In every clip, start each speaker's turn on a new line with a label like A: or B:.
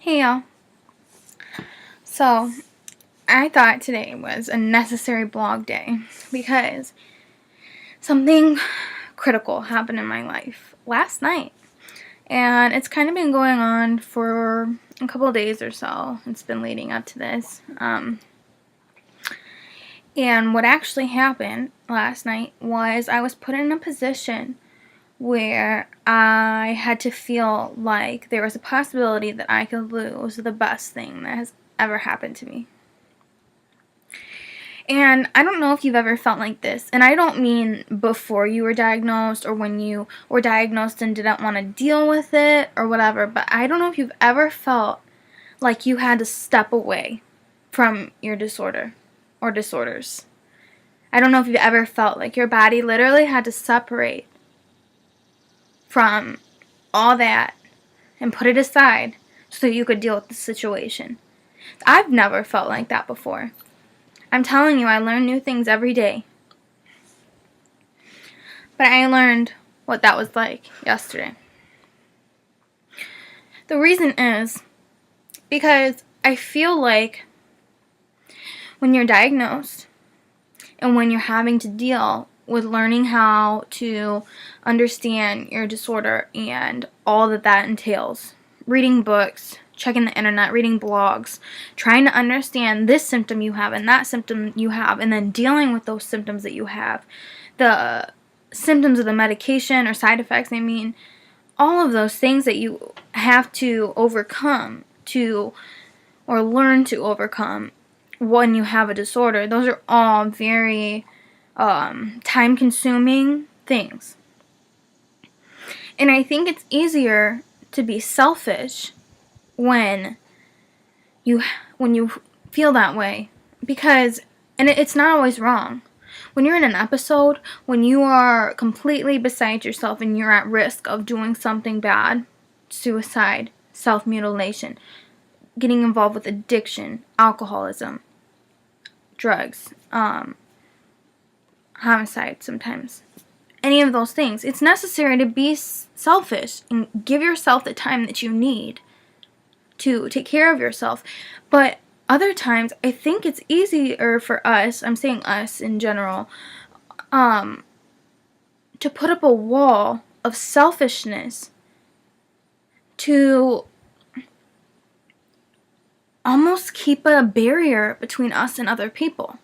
A: Hey y'all. So, I thought today was a necessary blog day because something critical happened in my life last night. And it's kind of been going on for a couple of days or so. It's been leading up to this. And what actually happened last night was I was put in a position where I had to feel like there was a possibility that I could lose the best thing that has ever happened to me. And I don't know if you've ever felt like this. And I don't mean before you were diagnosed or when you were diagnosed and didn't want to deal with it or whatever. But I don't know if you've ever felt like you had to step away from your disorder or disorders. I don't know if you've ever felt like your body literally had to separate from all that and put it aside so that you could deal with the situation. I've never felt like that before. I'm telling you, I learn new things every day. But I learned what that was like yesterday. The reason is because I feel like when you're diagnosed and when you're having to deal with learning how to understand your disorder and all that entails, reading books, checking the internet, reading blogs, trying to understand this symptom you have and that symptom you have, and then dealing with those symptoms that you have, the symptoms of the medication or side effects, all of those things that you have to overcome or learn to overcome when you have a disorder. Those are all very time-consuming things. And I think it's easier to be selfish when you feel that way, because, and it's not always wrong. When you're in an episode, when you are completely beside yourself and you're at risk of doing something bad, suicide, self-mutilation, getting involved with addiction, alcoholism, drugs, homicide sometimes, any of those things, it's necessary to be selfish and give yourself the time that you need to take care of yourself. But other times, I think it's easier for us, I'm saying us in general, to put up a wall of selfishness to almost keep a barrier between us and other people.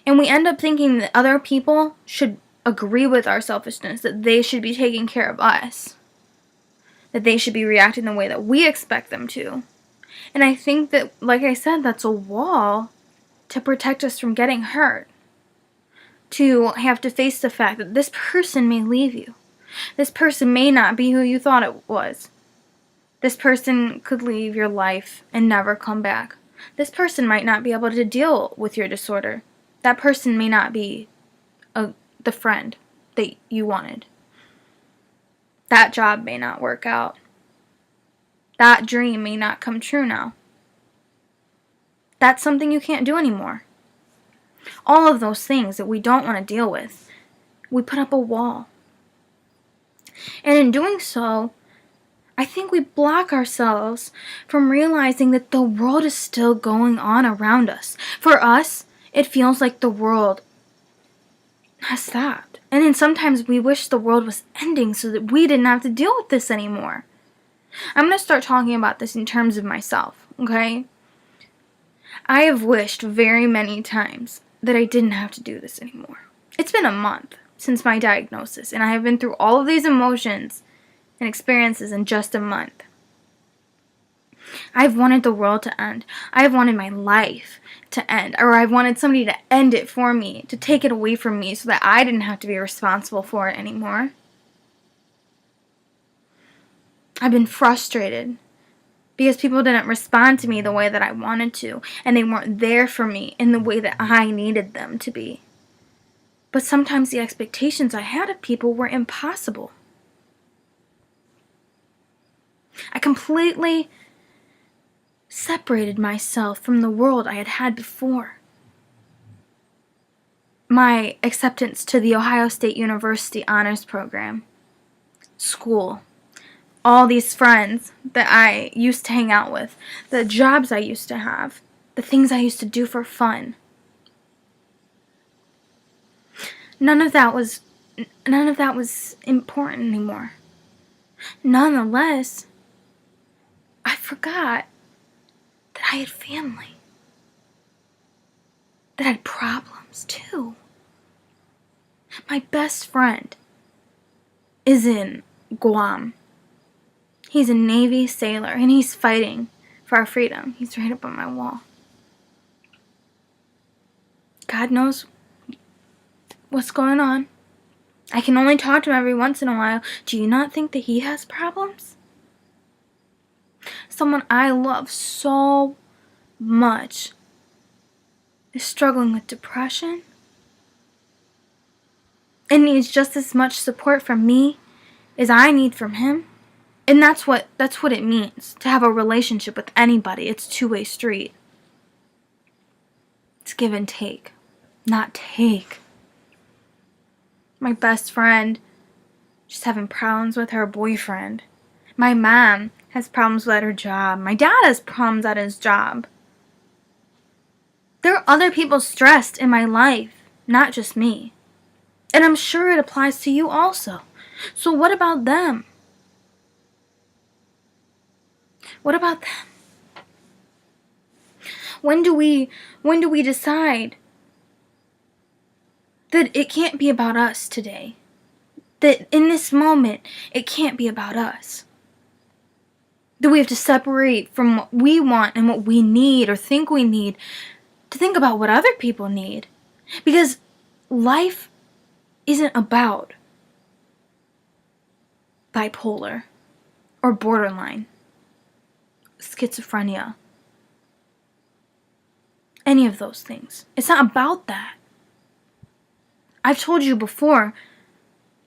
A: And we end up thinking that other people should agree with our selfishness, that they should be taking care of us, that they should be reacting the way that we expect them to. And I think that, like I said, that's a wall to protect us from getting hurt. To have to face the fact that this person may leave you. This person may not be who you thought it was. This person could leave your life and never come back. This person might not be able to deal with your disorder. That person may not be the friend that you wanted. That job may not work out. That dream may not come true now. That's something you can't do anymore. All of those things that we don't want to deal with, we put up a wall. And in doing so, I think we block ourselves from realizing that the world is still going on around us. For us, it feels like the world has stopped. And then sometimes we wish the world was ending so that we didn't have to deal with this anymore. I'm going to start talking about this in terms of myself, okay? I have wished very many times that I didn't have to do this anymore. It's been a month since my diagnosis, and I have been through all of these emotions and experiences in just a month. I've wanted the world to end. I've wanted my life to end, or I've wanted somebody to end it for me, to take it away from me so that I didn't have to be responsible for it anymore. I've been frustrated because people didn't respond to me the way that I wanted to, and they weren't there for me in the way that I needed them to be. But sometimes the expectations I had of people were impossible. I completely separated myself from the world I had had before. My acceptance to the Ohio State University Honors Program, school, all these friends that I used to hang out with, the jobs I used to have, the things I used to do for fun. None of that was important anymore. Nonetheless, I forgot that I had family. That I had problems too. My best friend is in Guam. He's a Navy sailor and he's fighting for our freedom. He's right up on my wall. God knows what's going on. I can only talk to him every once in a while. Do you not think that he has problems? Someone I love so much is struggling with depression and needs just as much support from me as I need from him. And that's what it means to have a relationship with anybody. It's a two-way street. It's give and take, not take. My best friend just having problems with her boyfriend. My mom has problems at her job. My dad has problems at his job. There are other people stressed in my life, not just me. And I'm sure it applies to you also. So what about them? What about them? When do we decide that it can't be about us today? That in this moment, it can't be about us. That we have to separate from what we want and what we need or think we need to think about what other people need. Because life isn't about bipolar or borderline, schizophrenia, any of those things. It's not about that. I've told you before,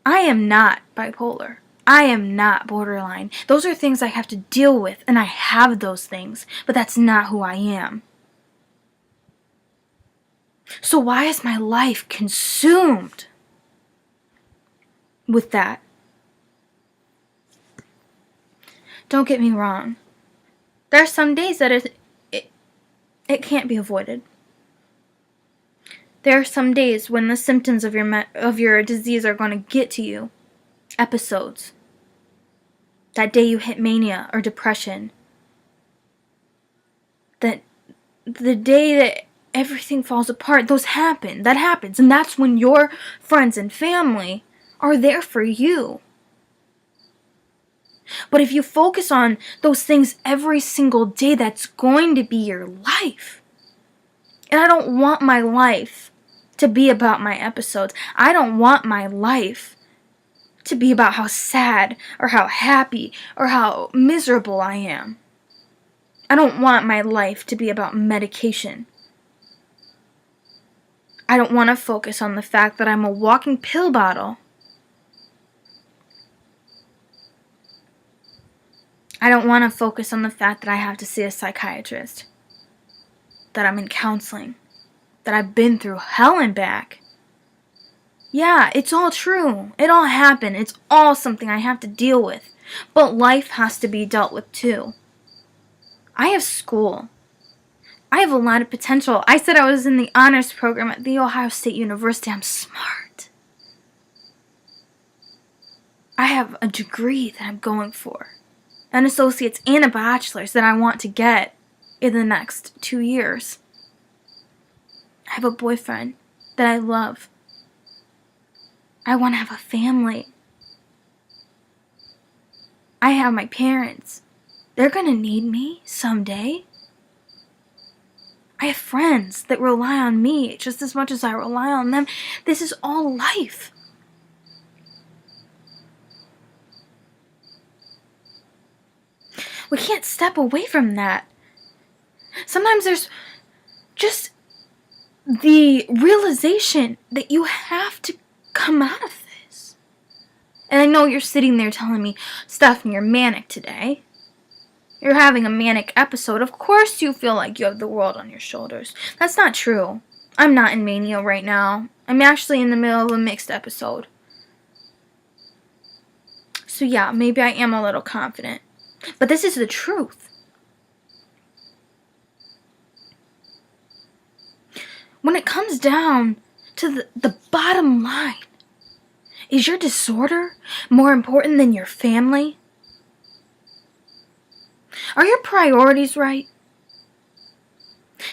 A: I am not bipolar. I am not borderline. Those are things I have to deal with, and I have those things, but that's not who I am. So why is my life consumed with that? Don't get me wrong. There are some days that it can't be avoided. There are some days when the symptoms of your disease are going to get to you. Episodes. That day you hit mania or depression. That the day that everything falls apart, those happen. That happens. And that's when your friends and family are there for you. But if you focus on those things every single day, that's going to be your life. And I don't want my life to be about my episodes. I don't want my life to be about how sad or how happy or how miserable I am. I don't want my life to be about medication. I don't want to focus on the fact that I'm a walking pill bottle. I don't want to focus on the fact that I have to see a psychiatrist, that I'm in counseling, that I've been through hell and back. Yeah, it's all true. It all happened. It's all something I have to deal with. But life has to be dealt with too. I have school. I have a lot of potential. I said I was in the honors program at The Ohio State University. I'm smart. I have a degree that I'm going for. An associate's and a bachelor's that I want to get in the next 2 years. I have a boyfriend that I love. I want to have a family. I have my parents. They're going to need me someday. I have friends that rely on me just as much as I rely on them. This is all life. We can't step away from that. Sometimes there's just the realization that you have to come out of this. And I know you're sitting there telling me, Stephanie, you're manic today. You're having a manic episode. Of course you feel like you have the world on your shoulders. That's not true. I'm not in mania right now. I'm actually in the middle of a mixed episode. So yeah, maybe I am a little confident. But this is the truth. When it comes down to the bottom line, is your disorder more important than your family? Are your priorities right?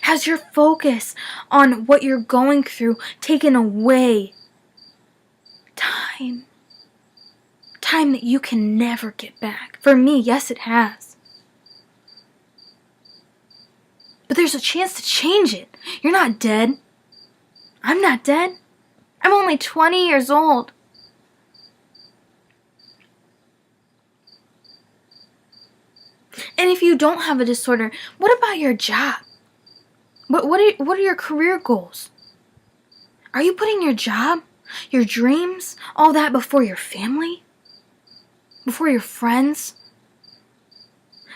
A: Has your focus on what you're going through taken away time? Time that you can never get back. For me, yes, it has. But there's a chance to change it. You're not dead. I'm not dead. I'm only 20 years old. And if you don't have a disorder, what about your job? What are your career goals? Are you putting your job, your dreams, all that before your family? Before your friends?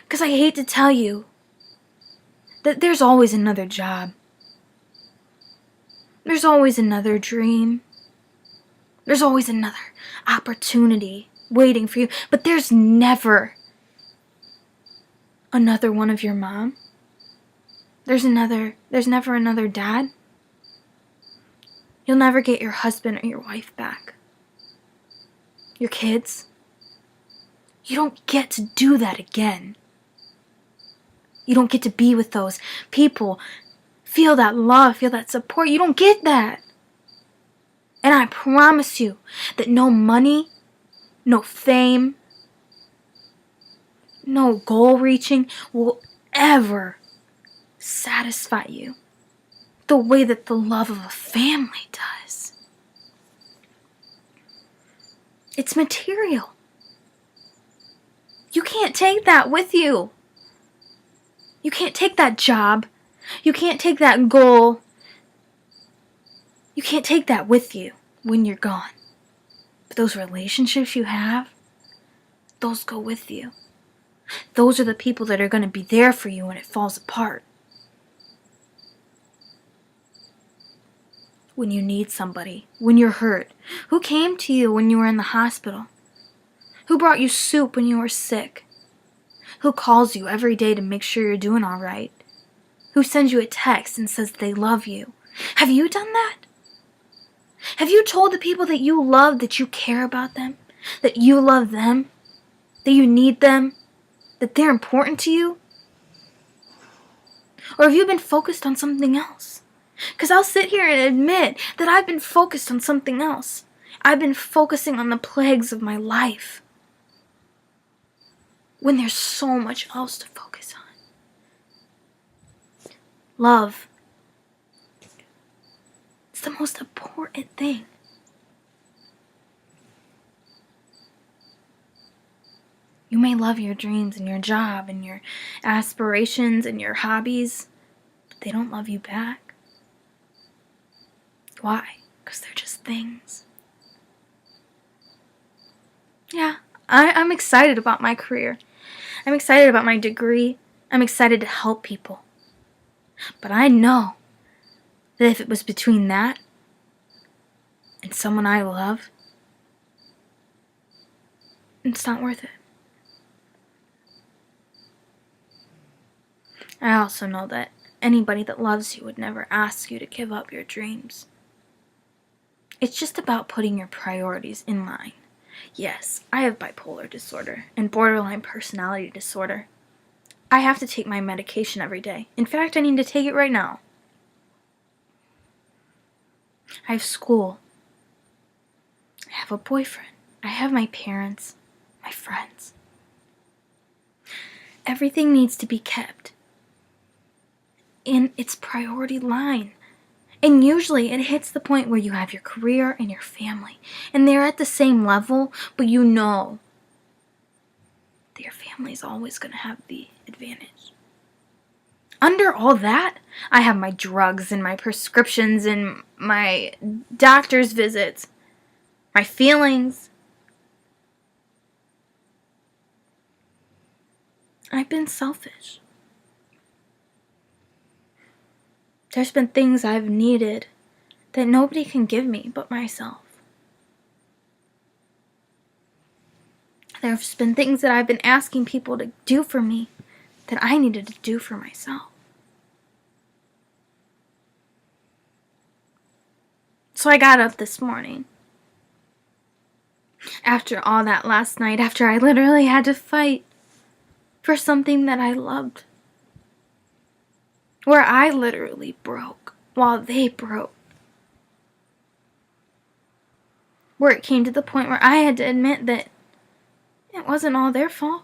A: Because I hate to tell you that there's always another job. There's always another dream. There's always another opportunity waiting for you. But there's never another one of your mom. There's never another dad. You'll never get your husband or your wife back. Your kids. You don't get to do that again. You don't get to be with those people, feel that love, feel that support. You don't get that. And I promise you that no money, no fame, no goal reaching will ever satisfy you the way that the love of a family does. It's material. You can't take that with you. You can't take that job. You can't take that goal. You can't take that with you when you're gone. But those relationships you have, those go with you. Those are the people that are going to be there for you when it falls apart. When you need somebody, when you're hurt. Who came to you when you were in the hospital? Who brought you soup when you were sick? Who calls you every day to make sure you're doing all right? Who sends you a text and says they love you? Have you done that? Have you told the people that you love that you care about them? That you love them? That you need them? That they're important to you? Or have you been focused on something else? Because I'll sit here and admit that I've been focused on something else. I've been focusing on the plagues of my life. When there's so much else to focus on. Love. It's the most important thing. You may love your dreams and your job and your aspirations and your hobbies, but they don't love you back. Why? Because they're just things. Yeah, I'm excited about my career. I'm excited about my degree. I'm excited to help people. But I know that if it was between that and someone I love, it's not worth it. I also know that anybody that loves you would never ask you to give up your dreams. It's just about putting your priorities in line. Yes, I have bipolar disorder and borderline personality disorder. I have to take my medication every day. In fact, I need to take it right now. I have school. I have a boyfriend. I have my parents, my friends. Everything needs to be kept in its priority line. And usually it hits the point where you have your career and your family. And they're at the same level, but you know that your family is always going to have the advantage. Under all that, I have my drugs and my prescriptions and my doctor's visits, my feelings. I've been selfish. There's been things I've needed that nobody can give me but myself. There's been things that I've been asking people to do for me that I needed to do for myself. So I got up this morning. After all that last night, after I literally had to fight for something that I loved. Where I literally broke while they broke. Where it came to the point where I had to admit that it wasn't all their fault.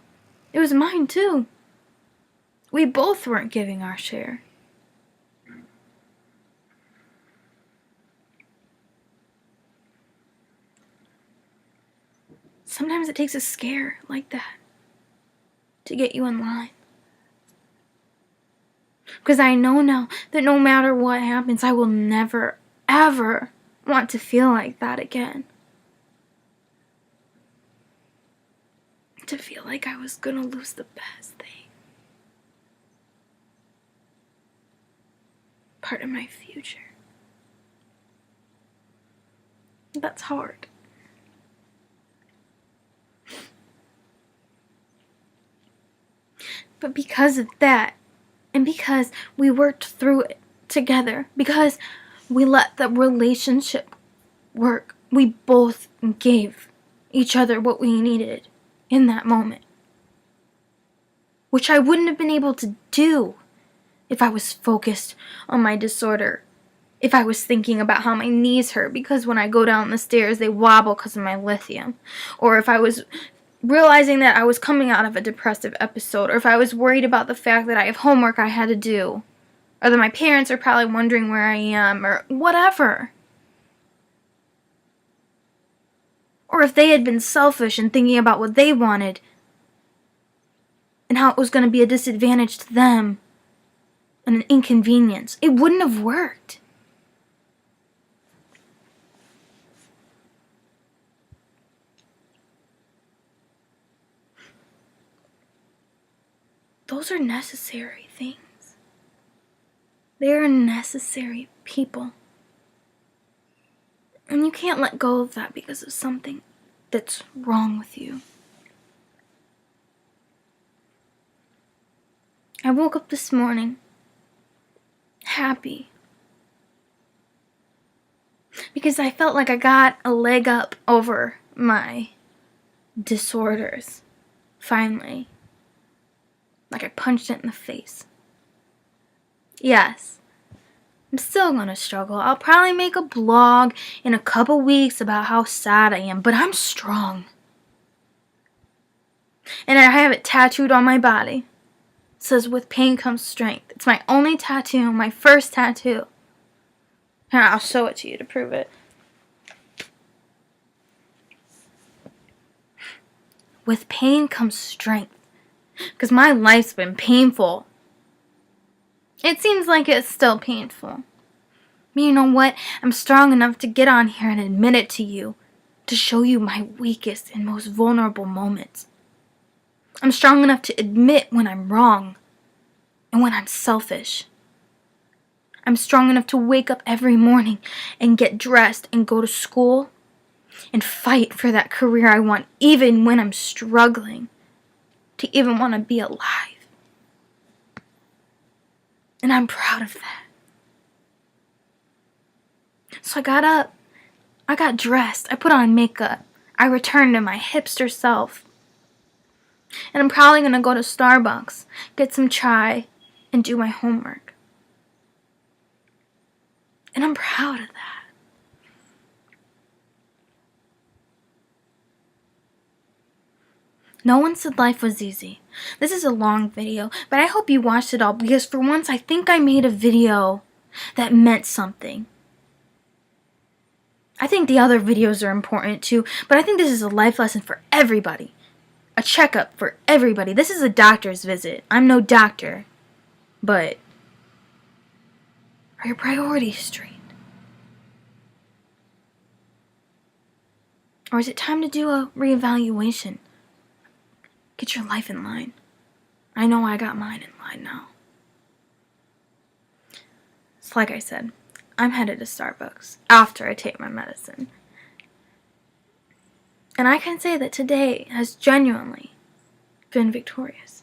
A: It was mine too. We both weren't giving our share. Sometimes it takes a scare like that to get you in line. Because I know now that no matter what happens, I will never, ever want to feel like that again. To feel like I was gonna lose the best thing. Part of my future. That's hard. But because of that, and because we worked through it together, because we let the relationship work, we both gave each other what we needed in that moment. Which I wouldn't have been able to do if I was focused on my disorder. If I was thinking about how my knees hurt because when I go down the stairs they wobble because of my lithium. Or if I was realizing that I was coming out of a depressive episode. Or if I was worried about the fact that I have homework I had to do. Or that my parents are probably wondering where I am. Or whatever. Or if they had been selfish and thinking about what they wanted. And how it was going to be a disadvantage to them. And an inconvenience. It wouldn't have worked. Those are necessary things. They are necessary people. And you can't let go of that because of something that's wrong with you. I woke up this morning happy. Because I felt like I got a leg up over my disorders. Finally. Like I punched it in the face. Yes. I'm still gonna struggle. I'll probably make a blog in a couple weeks about how sad I am, but I'm strong. And I have it tattooed on my body. It says, with pain comes strength. It's my only tattoo, my first tattoo. Here, I'll show it to you to prove it. With pain comes strength. Because my life's been painful. It seems like it's still painful. But you know what? I'm strong enough to get on here and admit it to you. To show you my weakest and most vulnerable moments. I'm strong enough to admit when I'm wrong. And when I'm selfish. I'm strong enough to wake up every morning and get dressed and go to school. And fight for that career I want even when I'm struggling. To even want to be alive. And I'm proud of that. So I got up. I got dressed. I put on makeup. I returned to my hipster self. And I'm probably going to go to Starbucks, get some chai, and do my homework. And I'm proud of that. No one said life was easy. This is a long video, but I hope you watched it all because for once I think I made a video that meant something. I think the other videos are important too, but I think this is a life lesson for everybody. A checkup for everybody. This is a doctor's visit. I'm no doctor, but are your priorities straight? Or is it time to do a reevaluation? Get your life in line. I know I got mine in line now. So like I said, I'm headed to Starbucks after I take my medicine. And I can say that today has genuinely been victorious.